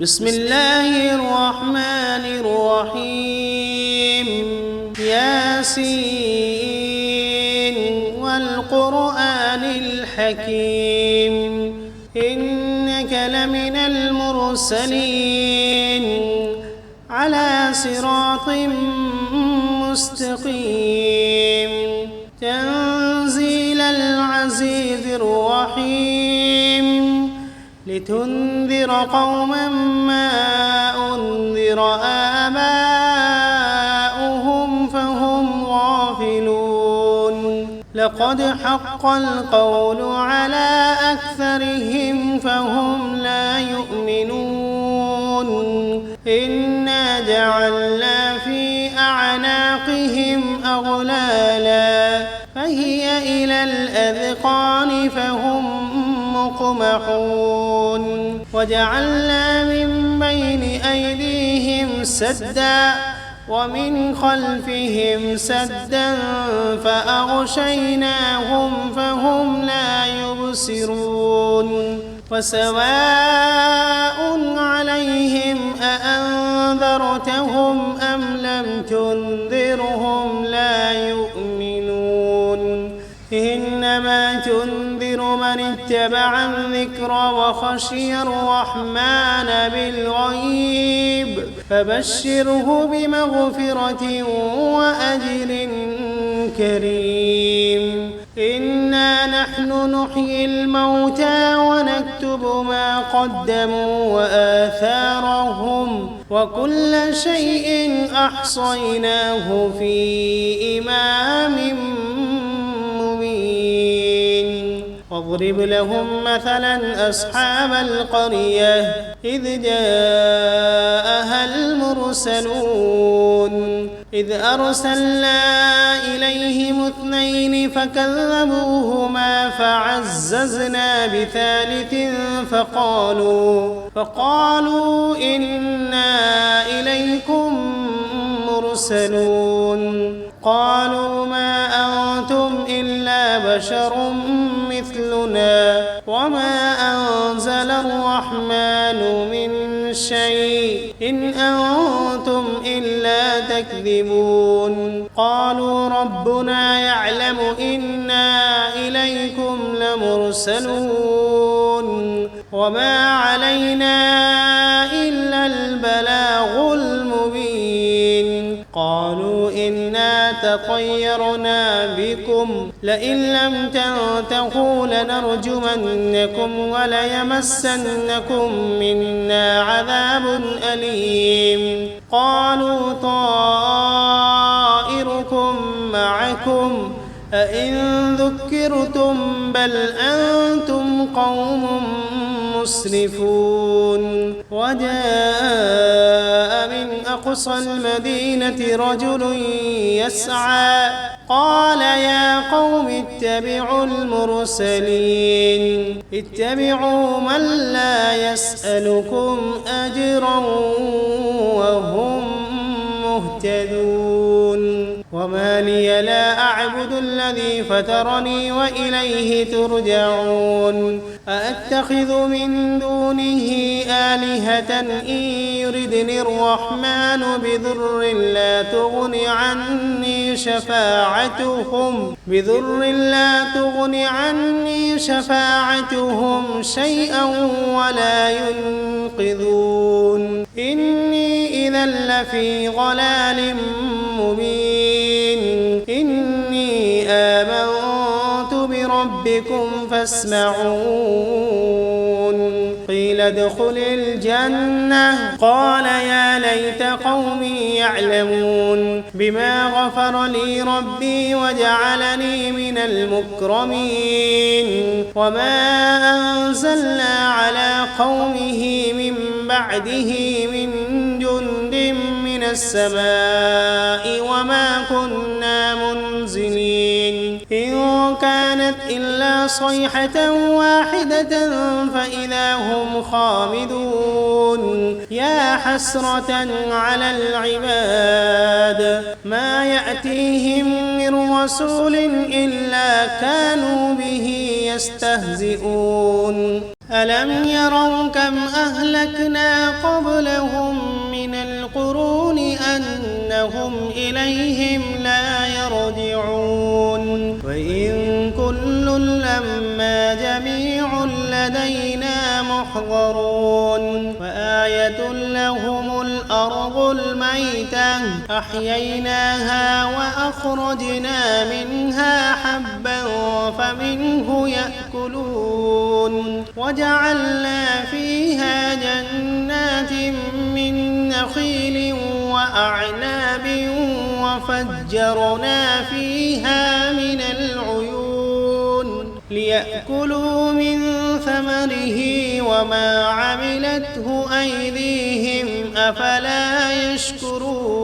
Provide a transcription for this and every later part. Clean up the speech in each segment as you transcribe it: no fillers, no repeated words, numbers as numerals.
بسم الله الرحمن الرحيم ياسين والقرآن الحكيم إنك لمن المرسلين على صراط مستقيم تنزيل العزيز الرحيم لتنذر قوما ما أنذر آباؤهم فهم غافلون لقد حق القول على أكثرهم فهم لا يؤمنون إنا جعلنا في أعناقهم أغلالا فهي إلى الأذقان فهم مقمحون وجعلنا من بين أيديهم سدا ومن خلفهم سدا فأغشيناهم فهم لا يبصرون وسواء عليهم أأنذرتهم أم لم تنذرهم لا يؤمنون إنما تنذر من اتبع الذكر وخشي الرحمن بالغيب فبشره بمغفرة وأجر كريم إنا نحن نحيي الموتى ونكتب ما قدموا وآثارهم وكل شيء أحصيناه في إمام واضرب لهم مثلا أصحاب القرية إذ جاءها المرسلون إذ أرسلنا إليهم 2 فكذبوهما فعززنا بثالث فقالوا إنا إليكم مرسلون قالوا ما أنتم إلا بشر مثلنا وما أنزل الرحمن من شيء إن أنتم إلا تكذبون قالوا ربنا يعلم إنا إليكم لمرسلون وما علينا إلا البلاغ المبين قالوا إنا تطيرنا بكم لئن لم تنتهوا لنرجمنكم وليمسنكم منا عذاب أليم قالوا طائركم معكم أئن ذكرتم بل أنتم قوم مسرفون وجاء من أقصى المدينة رجل يسعى قال يا قوم اتبعوا المرسلين اتبعوا من لا يسألكم أجرا وهم مهتدون وما لي لا أعبد الذي فطرني وإليه ترجعون أأتخذ من دونه آلهة إن يردني الرحمن بضر لا تغن عني شفاعتهم شيئا ولا ينقذون إني إذا لفي ضلال مبين إني آمنت بربكم فاسمعون قيل ادخل الجنة قال يا ليت قومي يعلمون بما غفر لي ربي وجعلني من المكرمين وما أنزلنا على قومه من بعده من جند من السماء وما كنا منزلين إن كانت إلا صيحة واحدة فإذا هم خامدون يا حسرة على العباد ما يأتيهم من رسول إلا كانوا به يستهزئون ألم يروا كم أهلكنا قبلهم من القرون أنهم إليهم لا يرجعون وإن كل لما جميع لدينا محضرون وآية لهم الأرض الميتة أحييناها وأخرجنا منها حبا فمنه يأكلون وجعلنا فيها جنات من نخيل وأعناب وفجرنا فيها من العيون ليأكلوا من ثمره وما عملته أيديهم أفلا يشكرون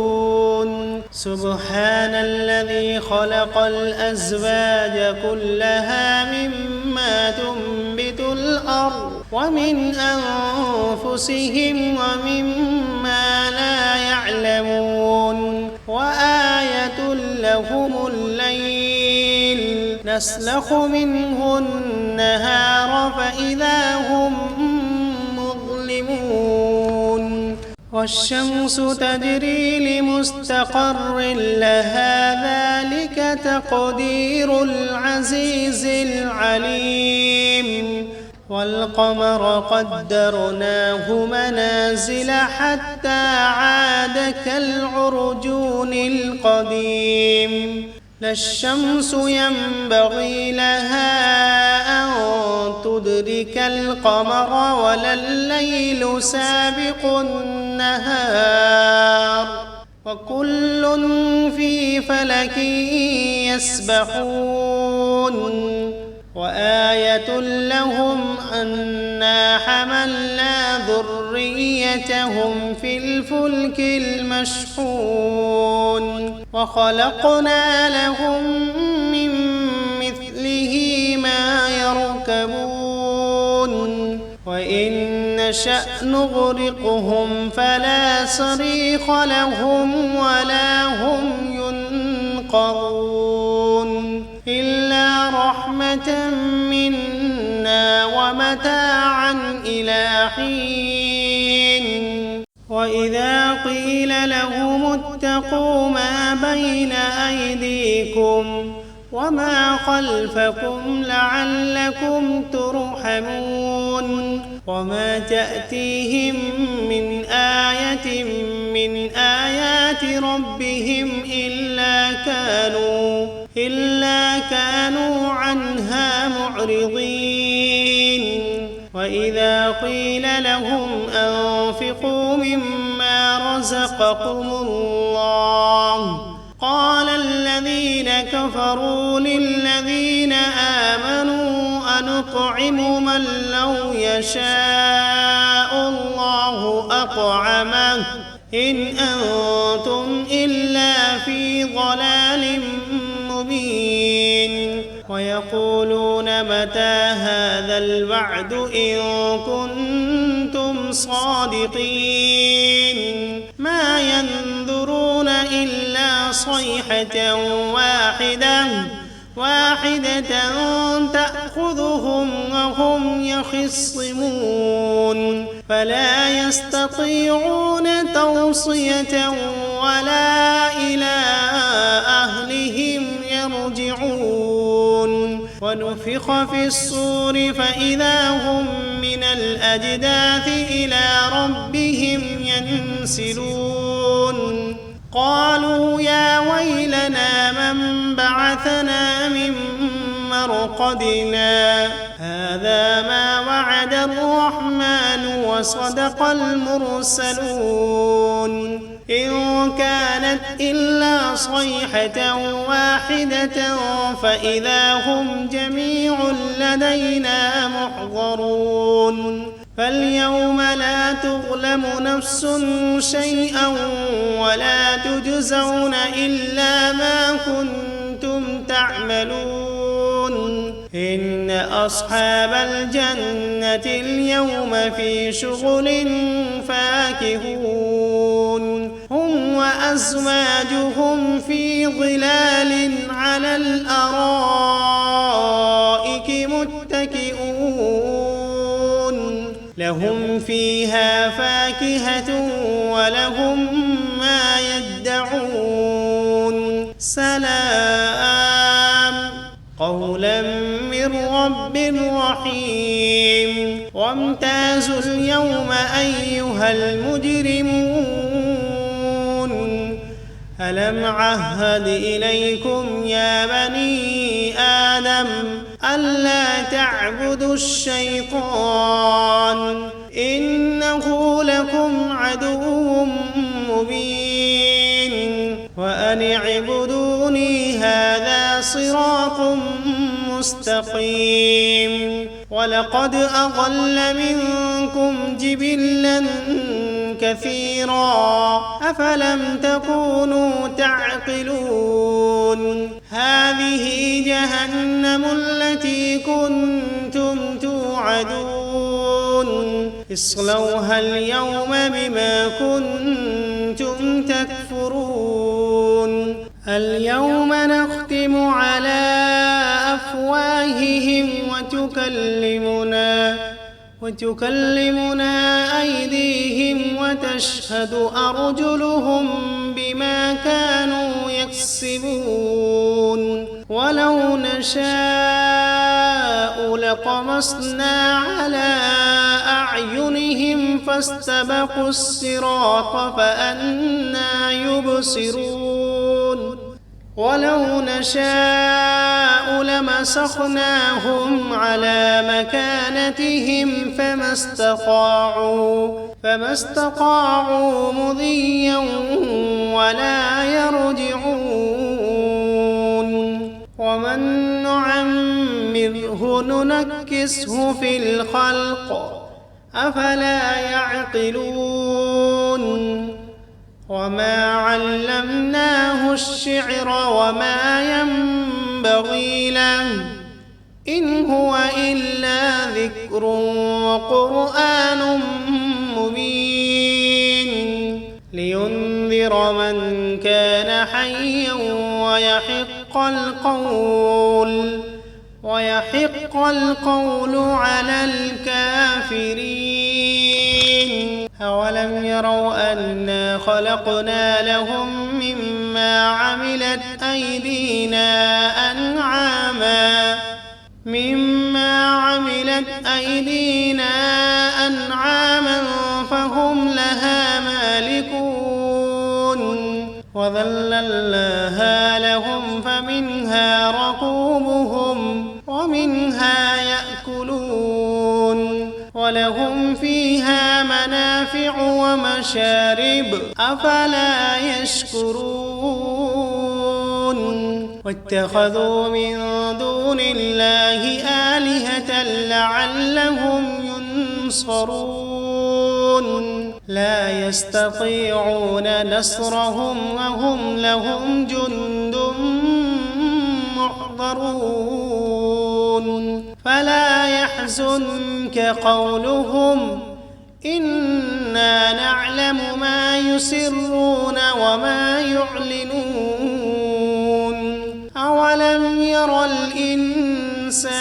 سبحان الذي خلق الأزواج كلها مما تنبت الأرض ومن أنفسهم ومما لا يعلمون وآية لهم الليل نسلخ منه النهار فإذا هم مظلمون والشمس تجري لمستقر لها ذلك تقدير العزيز العليم والقمر قدرناه منازل حتى عاد كالعرجون القديم لا الشمس ينبغي لها أن تدرك القمر ولا الليل سابق النهار وكل في فلك يسبحون وآية لهم أنا حملنا ذريتهم في الفلك المشحون وخلقنا لهم من مثله ما يركبون وإن نشأ نغرقهم فلا صريخ لهم ولا هم ينقذون إلا رحمة منا ومتاعا إلى حين وإذا قيل لهم اتقوا ما بين أيديكم وما خلفكم لعلكم ترحمون وما تأتيهم من آية من آيات ربهم إلا كانوا عنها معرضين وإذا قيل لهم أنفقوا مما رزقكم الله قال الذين كفروا للذين آمنوا أنطعم من لو يشاء الله أطعمه إن أنتم إلا في ضلال مبين ويقولون متى هذا الوعد إن كنتم صادقين ما ينظرون إلا صيحة واحدة تأخذهم وهم يخصمون فلا يستطيعون توصية ولا إلى أهلهم يرجعون ونفخ في الصور فإذا هم من الأجداث إلى ربهم ينسلون قالوا يا ويلنا من بعثنا من مرقدنا هذا ما وعد الرحمن وصدق المرسلون إن كانت إلا صيحة واحدة فإذا هم جميع لدينا محضرون فاليوم لا تظلم نفس شيئا ولا تجزون إلا ما كنتم تعملون إن أصحاب الجنة اليوم في شغل فاكهون هم وأزواجهم في ظلال على الأرائك متكئون فيها فاكهة ولهم ما يدعون سلام قولا من رب رحيم وامتازوا اليوم أيها المجرمون ألم عهد إليكم يا بني آدم ألا تعبدوا الشيطان إنه لكم عدو مبين وأن اعبدوني هذا صراط مستقيم ولقد أضل منكم جبلا كثيرا أفلم تكونوا تعقلون هذه جهنم التي كنتم توعدون اصلوها اليوم بما كنتم تكفرون اليوم نختم على أفواههم وتكلمنا أيديهم وتشهد أرجلهم بما كانوا يكسبون ولو نشاء لطمسنا على أعينهم فاستبقوا الصراط فأنى يبصرون ولو نشاء لمسخناهم على مكانتهم فما استطاعوا مضيا ولا يرجعون ومن نعمره ننكسه في الخلق أفلا يعقلون وما علمناه الشعر وما ينبغي له إن هو إلا ذكر وقرآن مبين لينذر من كان حيا ويحق القول على الكافرين أولم يروا أنا خلقنا لهم مما عملت أيدينا أنعاما فهم لها مالكون وذللناها لهم فمنها ركوبهم ومنها يأكلون ولهم فيها منافع ومشارب أفلا يشكرون واتخذوا من دون الله آلهة لعلهم ينصرون لا يستطيعون نصرهم وهم لهم جند محضرون فلا يحزنك قولهم إنا نعلم ما يسرون وما يعلنون أولم ير الإنسان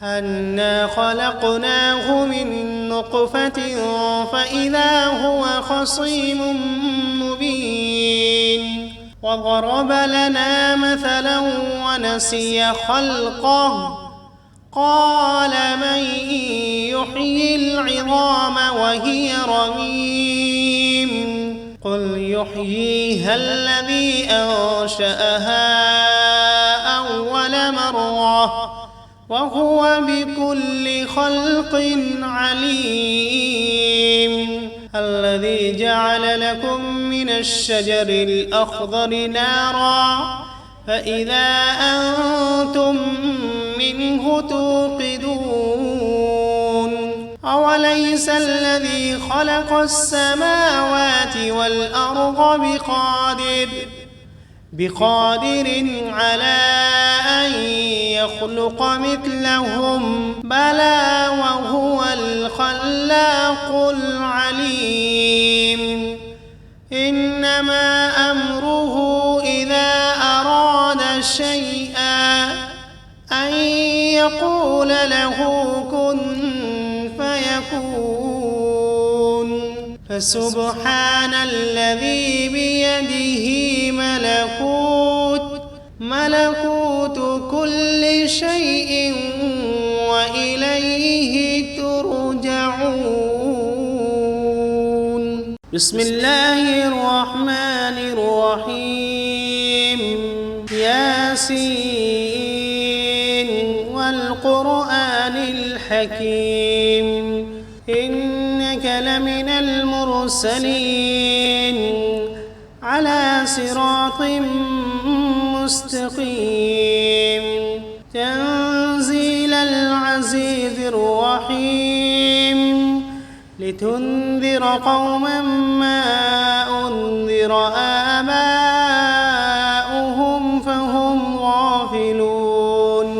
أنا خلقناه من نطفة فإذا هو خصيم مبين وضرب لنا مثلا ونسي خلقه قال من يحيي العظام وهي رميم قل يحييها الذي أنشأها أول مرة وهو بكل خلق عليم الذي جعل لكم من الشجر الأخضر نارا فإذا أنتم منه توقدون أوليس الذي خلق السماوات والأرض بقادر على أن يخلق مثلهم بلى وهو الخلاق العليم إنما أمره إذا أراد شيئا أن يقول له كن فسبحان الذي بيده ملكوت كل شيء وإليه ترجعون. بسم الله الرحمن الرحيم. ياسين والقرآن الحكيم إنك لمن المرسلين على صراط مستقيم تنزيل العزيز الرحيم لتنذر قوما ما أنذر آباؤهم فهم غافلون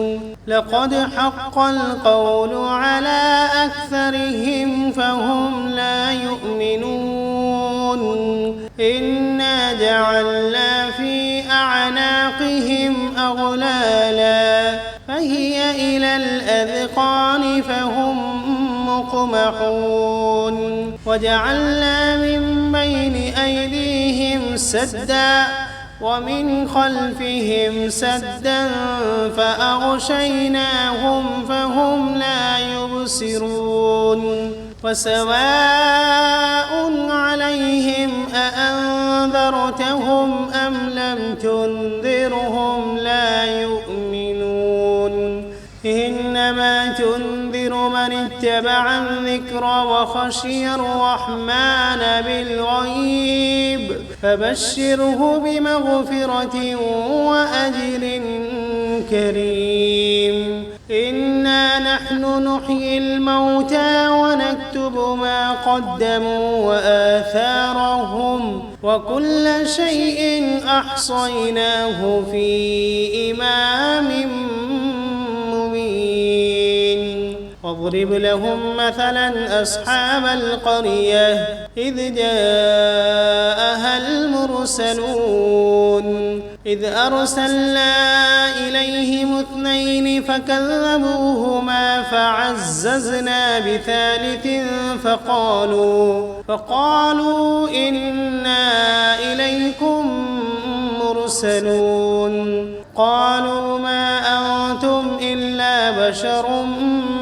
لقد حق القول على أكثرهم فهم لا يؤمنون إنا جعلنا في أعناقهم أغلالا فهي إلى الأذقان فهم مقمحون وجعلنا من بين أيديهم سدا ومن خلفهم سدا فأغشيناهم فهم لا يبصرون وسواء عليهم أأنذرتهم أم لم تنذرهم لا يؤمنون إنما تنذر من اتبع الذكر وخشي الرحمن بالغيب فبشره بمغفرة وأجر كريم إنا نحن نحيي الموتى ونكتب ما قدموا وآثارهم وكل شيء أحصيناه في إمام مبين واضرب لهم مثلا أصحاب القرية إذ جاءها المرسلون إذ أرسلنا إليهم 2 فكذبوهما فعززنا بثالث فقالوا إنا إليكم مرسلون قالوا ما أنتم إلا بشر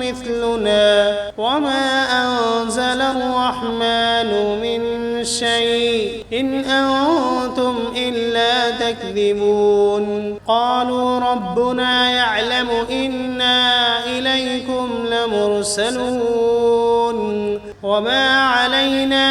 مثلنا وما أنزل الرحمن من شيء إن أنتم إلا تكذبون قالوا ربنا يعلم إنا إليكم لمرسلون وما علينا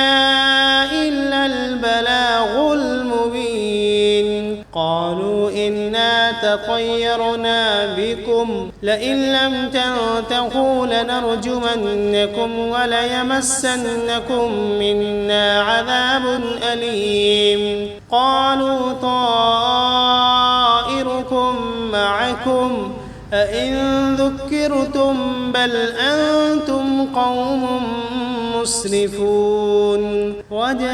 إلا البلاغ المبين قالوا إنا تطيرنا بكم لئن لم تنتهوا لنرجمنكم وليمسنكم منا عذاب أليم قالوا طائركم معكم أئن ذكرتم بل أنتم قوم مسرفون وجاء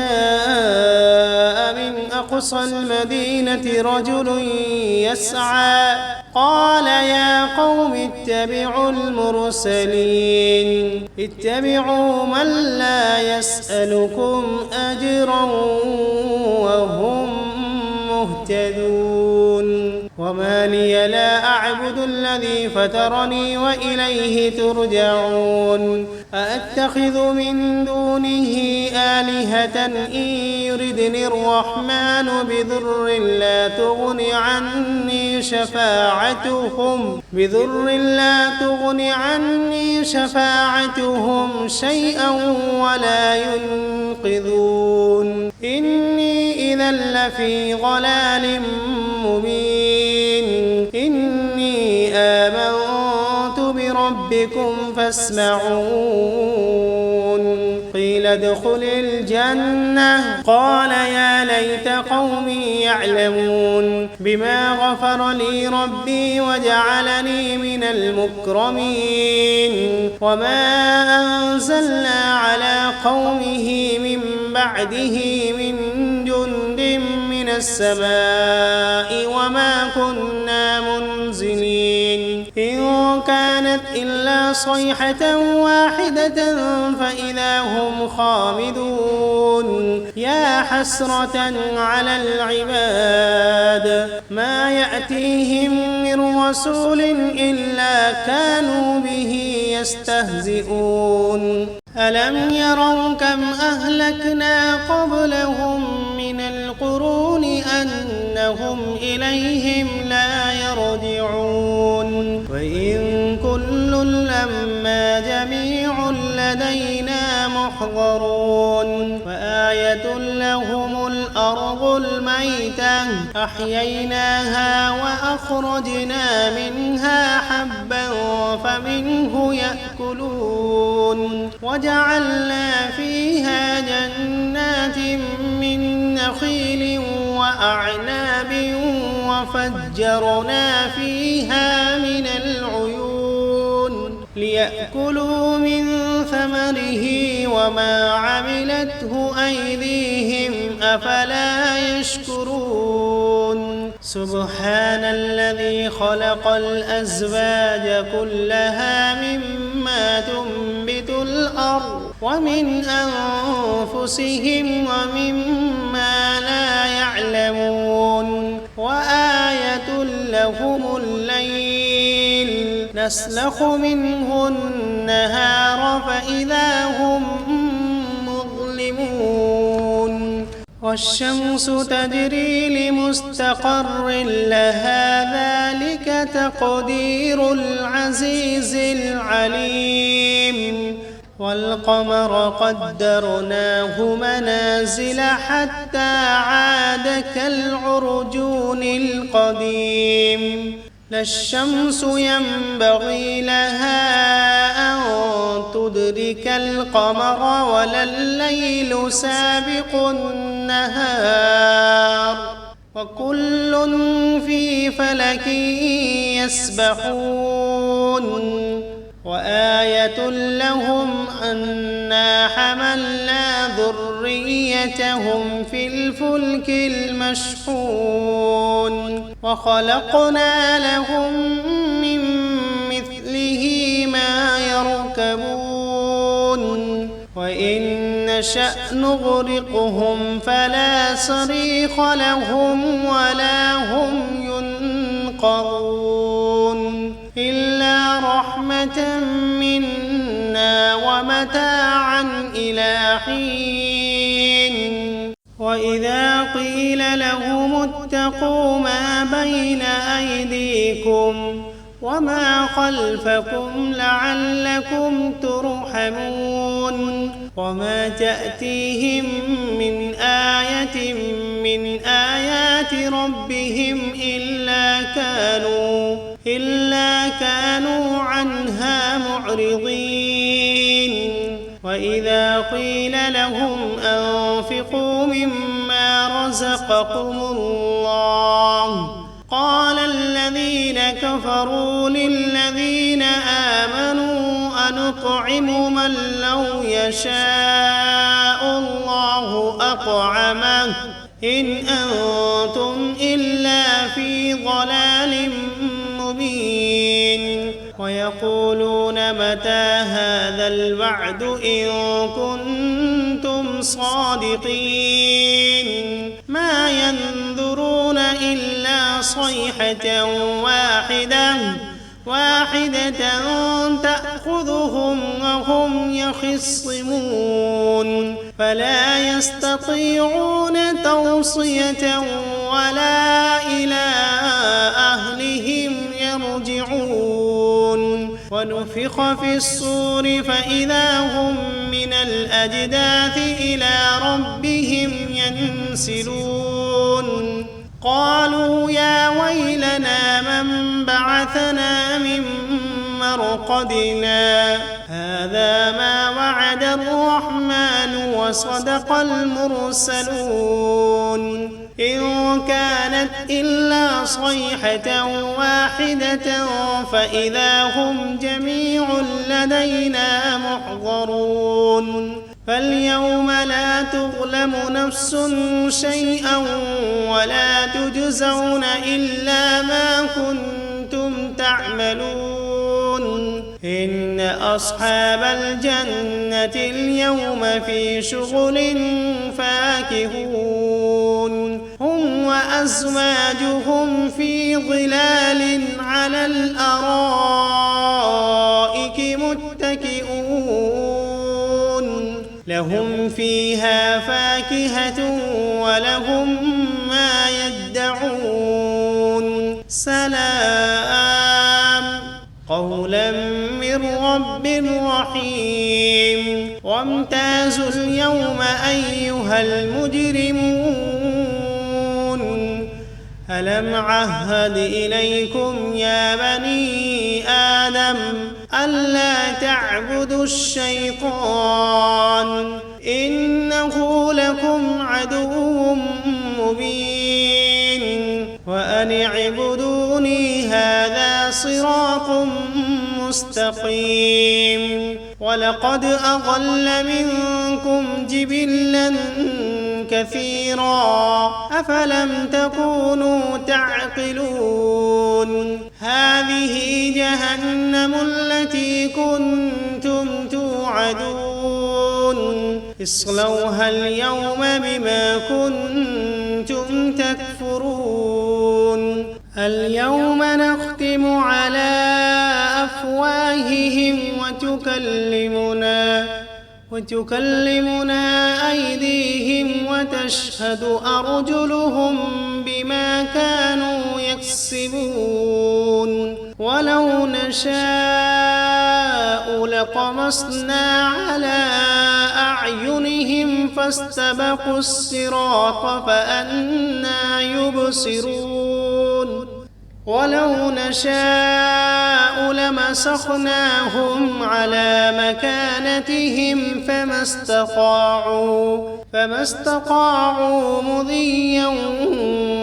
من أقصى المدينة رجل يسعى قال يا قوم اتبعوا المرسلين اتبعوا من لا يسألكم أجرا وهم مهتدون وما لي لا أعبد الذي فطرني وإليه ترجعون أأتخذ من دونه آلهة إن يردني الرحمن بضر لا تغن عني شفاعتهم شيئا ولا ينقذون إني إذا لفي ضلال مبين إني آمنت بربكم فاسمعون قيل ادخل الجنة قال يا ليت قومي يعلمون بما غفر لي ربي وجعلني من المكرمين وما أنزلنا على قومه من بعده من جند من السماء وما كنا منزلين إن كانت إلا صيحة واحدة فإذا هم خامدون يا حسرة على العباد ما يأتيهم من رسول إلا كانوا به يستهزئون ألم يروا كم أهلكنا قبلهم من القرون أنهم إليهم لا يرجعون وإن كل لما جميع لدينا محضرون وآية لهم الأرض الميتة أحييناها وأخرجنا منها حبا فمنه يأكلون وجعلنا فيها جنات من نخيل وأعناب وفجرنا فيها من العيون ليأكلوا من ثمره وما عملته أيديهم أفلا يشكرون سبحان الذي خلق الأزواج كلها مما تنبت الأرض ومن أنفسهم ومما لا يعلمون وآية لهم الليل نسلخ منه النهار فإذا هم مظلمون والشمس تجري لمستقر لها ذلك تقدير العزيز العليم والقمر قدرناه منازل حتى عاد كالعرجون القديم لا الشمس ينبغي لها أن تدرك القمر ولا الليل سابق النهار وكل في فلك يسبحون وآية لهم أنا حملنا ذريتهم في الفلك المشحون وخلقنا لهم من مثله ما يركبون وإن نشأ نغرقهم فلا صريخ لهم ولا هم ينقذون إلا رحمة منا ومتاعا إلى حين وإذا قيل لهم اتقوا ما بين أيديكم وما خلفكم لعلكم ترحمون وما تأتيهم من آية من آيات ربهم إلا كانوا عنها معرضين وإذا قيل لهم أنفقوا مما رزقكم الله قال الذين كفروا للذين آمنوا أنطعم من لو يشاء الله أطعمه إن أنتم إلا في ضلال مبين ويقولون متى هذا الوعد إن كنتم صادقين ما ينظرون إلا صيحة واحدة تأخذهم وهم يخصمون فلا يستطيعون توصية ولا إلى أهلهم يرجعون ونفخ في الصور فإذا هم من الأجداث إلى ربهم ينسلون قالوا يا ويلنا من بعثنا من مرقدنا هذا ما وعد الرحمن وصدق المرسلون إن كانت إلا صيحة واحدة فإذا هم جميع لدينا محضرون فاليوم لا تظلم نفس شيئا ولا تجزون إلا ما كنتم تعملون إن أصحاب الجنة اليوم في شغل فاكهون هم وأزواجهم في ظلال على الأرائك متكئون لهم فيها فاكهة ولهم ما يدعون سلام قولا من رب رحيم وامتازوا اليوم أيها المجرمون ألم عهد إليكم يا بني آدم ألا تعبدوا الشيطان إنه لكم عدو مبين وأن اعبدوني هذا صراط مستقيم ولقد أضل منكم جبلا كثيرا أفلم تكونوا تعقلون هذه جهنم التي كنتم توعدون اصلوها اليوم بما كنتم تكفرون اليوم نختم على أفواههم وتكلمنا أيديهم وتشهد أرجلهم بما كانوا يكسبون ولو نشاء لطمسنا على أعينهم فاستبقوا الصراط فأنى يبصرون ولو نشاء لمسخناهم على مكانتهم فما استطاعوا مضيا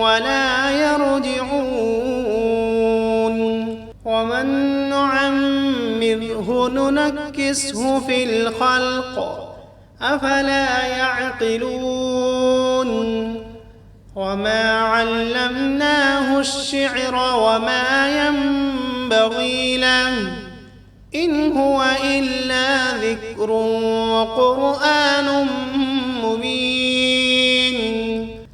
ولا يرجعون ومن نعمره ننكسه في الخلق أفلا يعقلون وما علمناه الشعر وما ينبغي له إن هو إلا ذكر وقرآن مبين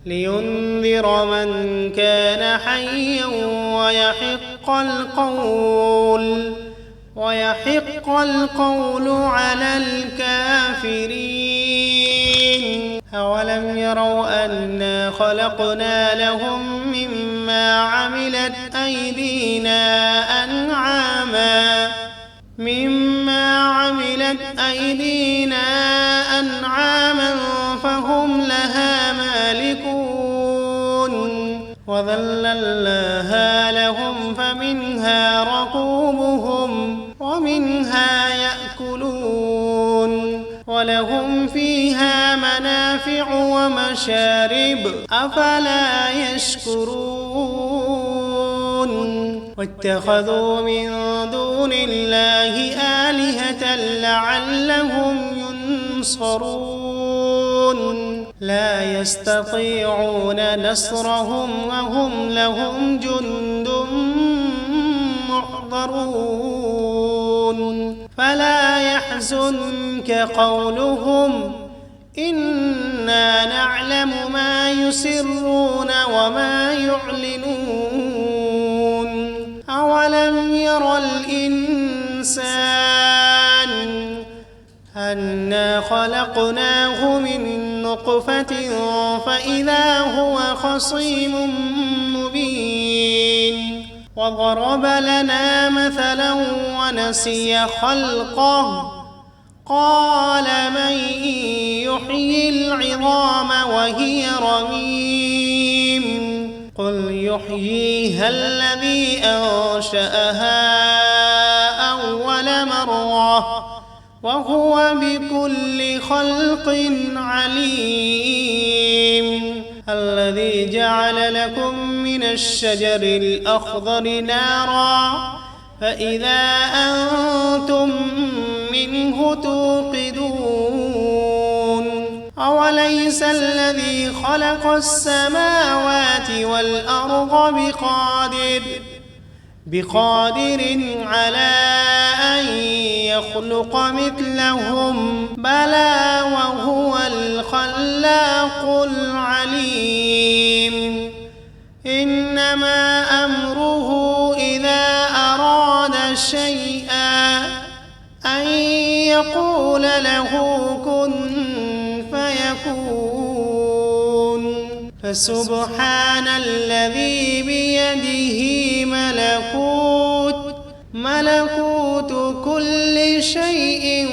لينذر من كان حيا ويحق القول على الكافرين أولم يروا أنا خلقنا لهم مما عملت أيدينا أنعاما فهم لها مالكون وذللناها لهم فمنها ركوبهم ومنها يأكلون ولهم فيها منافع ومشارب أفلا يشكرون واتخذوا من دون الله آلهة لعلهم ينصرون لا يستطيعون نصرهم وهم لهم جند محضرون فلا يحزنك قولهم إنا نعلم ما يسرون وما يعلنون أولم ير الإنسان أنا خلقناه من نطفة فإذا هو خصيم مبين وضرب لنا مثلا ونسي خلقه قال من يحيي العظام وهي رميم قل يحييها الذي أنشأها أول مرة وهو بكل خلق عليم الذي جعل لكم من الشجر الأخضر نارا فإذا أنتم منه توقدون أوليس الذي خلق السماوات والأرض بقادر على أن يخلق مثلهم بلى وهو الخلاق العليم إنما أمره إذا أراد شيئا أن يقول له كن فيكون فسبحان الذي بيده ملكوت كل شيء